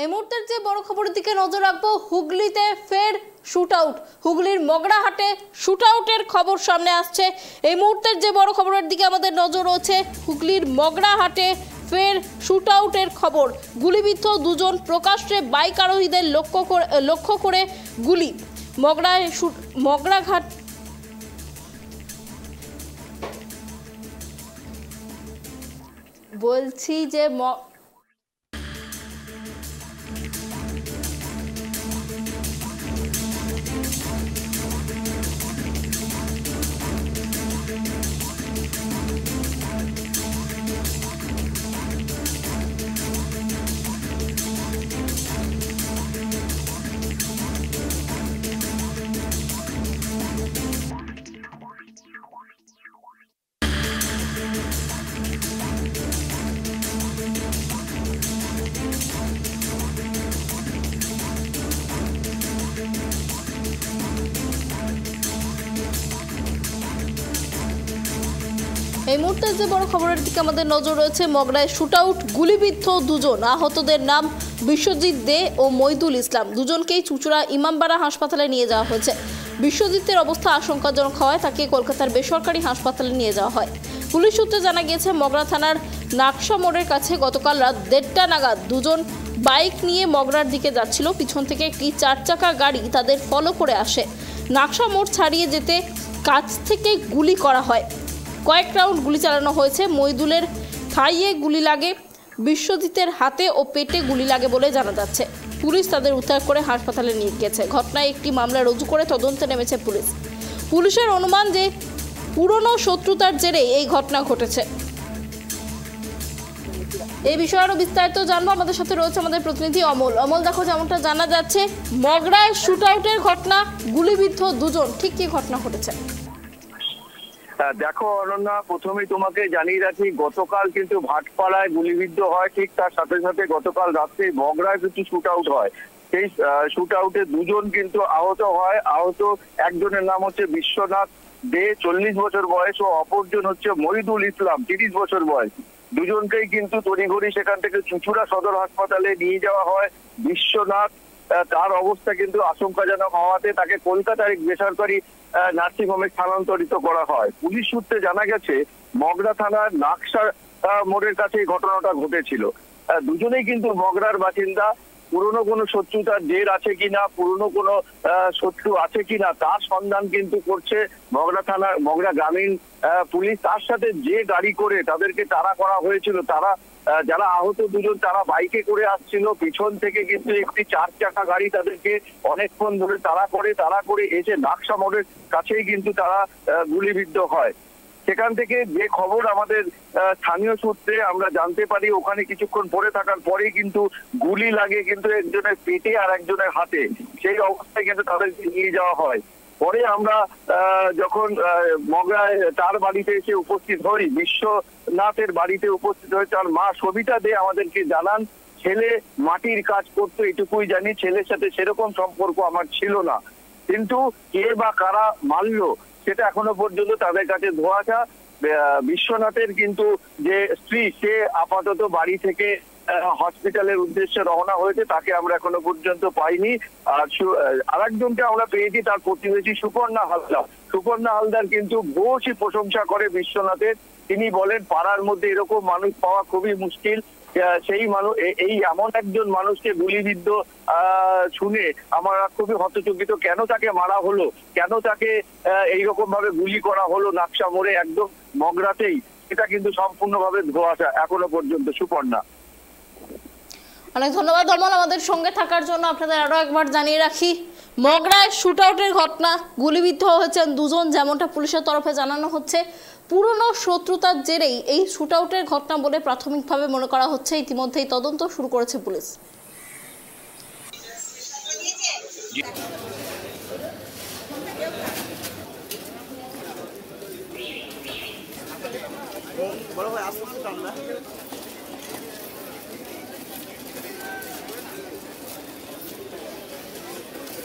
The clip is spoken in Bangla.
এই মুহূর্তের যে বড় খবরের দিকে নজর রাখবো, হুগলিতে ফের শুট আউট। হুগলির মগরাহাটে শুট আউটের খবর সামনে আসছে। এই মুহূর্তের যে বড় খবরের দিকে আমাদের নজর রয়েছে, হুগলির মগরাহাটে ফের শুট আউটের খবর। গুলিবিদ্ধ দুজন, প্রকাশ্যে বাইক আরোহীদের লক্ষ্য করে গুলি। মগরাঘাট বলছি যে এই মুহূর্তে যে বড় খবরের দিকে আমাদের নজর রয়েছে, মগরায় শুট আউট, গুলিবিদ্ধ দুজন। আহতদের নাম বিশ্বজিৎ দে ও মইদুল ইসলাম। দুজনকেই চুঁচুড়া ইমামবাড়া হাসপাতালে নিয়ে যাওয়া হয়েছে। বিশ্বজিতের অবস্থা আশঙ্কাজনক হওয়ায় তাকে কলকাতার বেসরকারি হাসপাতালে নিয়ে যাওয়া হয়। পুলিশ সূত্রে জানা গিয়েছে, মগরা থানার নাকশা মোড়ের কাছে গতকাল রাত 1:30 নাগাদ দুজন বাইক নিয়ে মগরার দিকে যাচ্ছিল। পিছন থেকে একটি 4 চাকা গাড়ি তাদের ফলো করে আসে। নাকশা মোড় ছাড়িয়ে যেতে কাছ থেকে গুলি করা হয়। কয়েক রাউন্ড গুলি চালানো হয়েছে। মইদুলের থাইয়ে গুলি লাগে, বিশ্বজিতের হাতে ও পেটে গুলি লাগে বলে জানা যাচ্ছে। পুলিশ তাদের উদ্ধার করে হাসপাতালে নিয়ে গেছে। ঘটনায় একটি মামলা রুজু করে তদন্তে নেমেছে পুলিশ। পুলিশের অনুমান যে পুরনো শত্রুতার জেরে এই ঘটনা ঘটেছে। এই বিষয়ে আরো বিস্তারিত জানবো। আমাদের সাথে রয়েছে আমাদের প্রতিনিধি অমল। অমল, দেখো, যেমনটা জানা যাচ্ছে, মগরায় শুট আউটের ঘটনা, গুলিবিদ্ধ দুজন, ঠিক কি ঘটনা ঘটেছে? দেখো অনন্যা, প্রথমেই তোমাকে জানিয়ে রাখি, গতকাল কিন্তু ভাটপাড়ায় গুলিবিদ্ধ হয়, ঠিক তার সাথে সাথে গতকাল রাত্রে মগরায় কিন্তু শুট আউট হয়। সেই শুট আউটে দুজন কিন্তু আহত হয়। আহত একজনের নাম হচ্ছে বিশ্বনাথ দে, 40 বছর বয়স, ও অপরজন হচ্ছে মইদুল ইসলাম, 30 বছর বয়স। দুজনকেই কিন্তু তড়িঘড়ি সেখান থেকে চুঁচুড়া সদর হাসপাতালে নিয়ে যাওয়া হয়। বিশ্বনাথ, তার অবস্থা কিন্তু আশঙ্কাজনক হওয়াতে তাকে কলকাতার এক বেসরকারি নার্সিং হোমে স্থানান্তরিত করা হয়। পুলিশ সূত্রে জানা গেছে, মগরা থানার নাকশা মোড়ের কাছে এই ঘটনাটা ঘটেছিল। দুজনেই কিন্তু মগরার বাসিন্দা। পুরনো কোনো শত্রুতার জের আছে কিনা, পুরনো কোনো শত্রু আছে কিনা, তার সন্ধান কিন্তু করছে মগরা থানার মগরা গ্রামীণ পুলিশ। তার সাথে যে গাড়ি করে তাদেরকে তাড়া করা হয়েছিল, যারা আহত দুজন, তারা বাইকে করে আসছিল। পিছন থেকে কিন্তু একটি 4 চাকা গাড়ি তাদেরকে অনেকক্ষণ ধরে তাড়া করে এসে নাকশা মোড়ের কাছেই কিন্তু তারা গুলিবিদ্ধ হয়। সেখান থেকে যে খবর আমাদের স্থানীয় সূত্রে আমরা জানতে পারি, ওখানে কিছুক্ষণ পরে থাকার পরেই কিন্তু গুলি লাগে কিন্তু একজনের পেটে আর একজনের হাতে। সেই অবস্থায় কিন্তু তাদেরকে নিয়ে যাওয়া হয়। পরে আমরা যখন মগরায় তার বাড়িতে এসে উপস্থিত হই, বিশ্বনাথের বাড়িতে উপস্থিত হয়ে তার মা সবিতা দে আমাদেরকে জানান, ছেলে মাটির কাজ করতো, এটুকুই জানি, ছেলের সাথে সেরকম সম্পর্ক আমার ছিল না। কিন্তু কে বা কারা মারলো সেটা এখনো পর্যন্ত তাদের কাছে ধোঁয়াশা। বিশ্বনাথের কিন্তু যে স্ত্রী, সে আপাতত বাড়ি থেকে হসপিটালের উদ্দেশ্যে রওনা হয়েছে, তাকে আমরা এখনো পর্যন্ত পাইনি। আর আরেকজনকে আমরা পেয়েছি, তার প্রতিবেশী সুপর্ণা হালদার। সুপর্ণা হালদার কিন্তু বহুশই প্রশংসা করে বিশ্বনাথের। তিনি বলেন, পাড়ার মধ্যে এরকম মানুষ পাওয়া খুবই মুশকিল। সেই মানুষ, এই এমন একজন মানুষকে গুলিবিদ্ধ শুনে আমরা খুবই হতচকিত। কেন তাকে মারা হলো, কেন তাকে এইরকম ভাবে গুলি করা হলো নাকশা মোড়ে, একদম মগরাতেই, এটা কিন্তু সম্পূর্ণভাবে ধোঁয়াশা এখনো পর্যন্ত। সুপর্ণা, অনেক ধন্যবাদ অমল আমাদের সঙ্গে থাকার জন্য। আপনাদের আরো একবার জানিয়ে রাখি, মগরায় শুট আউটের ঘটনা, গুলিবিদ্ধ হয়েছেন দুজন, যেমনটা পুলিশের তরফে জানানো হচ্ছে। পুরনো শত্রুতার জেরেই এই শুট আউটের ঘটনা বলে প্রাথমিকভাবে মনে করা হচ্ছে। ইতিমধ্যেই তদন্ত শুরু করেছে পুলিশ। বড় ভাই আসতে